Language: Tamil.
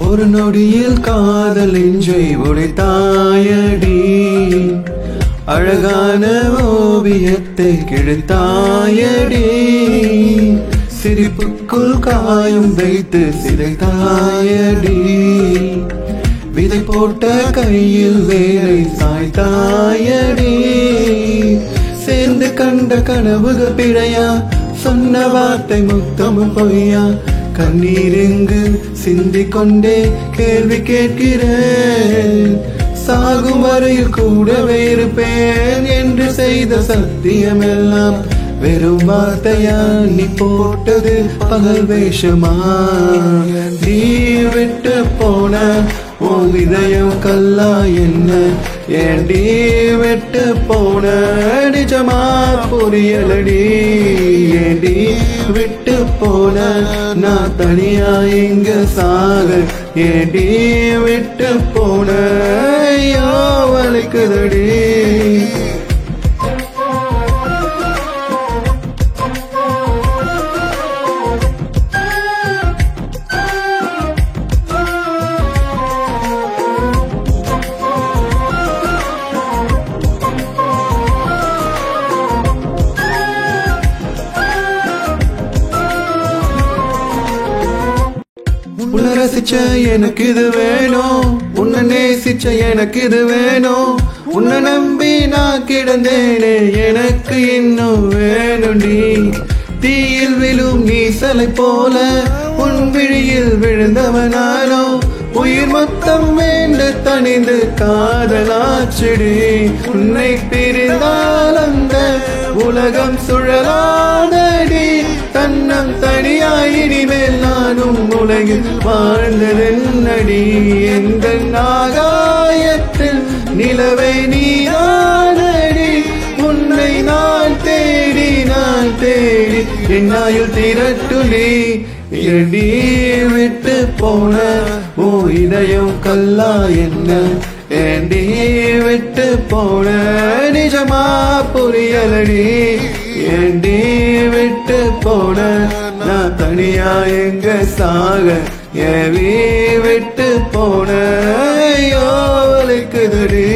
ஒரு நொடியில் காதல் நெஞ்சை உடைத்தாயடி, அழகான ஓவியத்தை கிழித்தாயடி, சிரிப்புக்குள் காயம் வைத்து சிதைத்தாயடி, விதை போட்ட கையில் வேலை சாய்த்தாயடி, சேர்ந்து கண்ட கனவுகள் பிழையா, சொன்ன வார்த்தை முத்தமும் பொய்யா, கண்ணீர் எங்கு சிந்திக் கொண்டே கேள்வி கேட்கிறேன், சாகும் வரையில் கூடவே இருப்பேன் என்று செய்த சத்தியமெல்லாம் வெறும் வார்த்தையா, நீ போட்டது பகல் வேஷமா, நீ விட்டு போன உன் இதயம் கல்லா என்ன, ஏண்டி விட்டு போன நிஜமா புரியலடி, ஏண்டி விட்டு போன நான் தனியா இங்க சாக, ஏண்டி விட்டு போன ஐயோ வலிக்குதடி. உன்னை ரசிச்ச எனக்கு இது வேணும், உன்னை நேசிச்ச எனக்கு இது வேணும், உன்னை நம்பி நான் கிடந்தேனே எனக்கு இன்னும் வேணும்டி, தீயில் விழும் நீசலை போல உன் விழியில் விழுந்தவனானோ, உயிர் மொத்தம் வேண்டு தனிந்து காதலாச்சிடி, உன்னை பிரிந்தால் அந்த உலகம் சுழலாதடி, தன்னம் தனியாய் இனிமேல் நானும் உலகில் வாழ்ந்ததென்னடி, எந்த ஆகாயத்தில் நிலவை நீரானடி, உன்னை நான் தேடி என்னாயுள் திரட்டுலி, எடி விட்டு போன ஓ இதயம் கல்லா என்ன, ஏண்டி விட்டு போன நிஜமா புரியலடி, ஏண்டி விட்டு போன நான் தனியா எங்க சாக, ஏவி விட்டு போன ஐயோ வலிக்குதடி.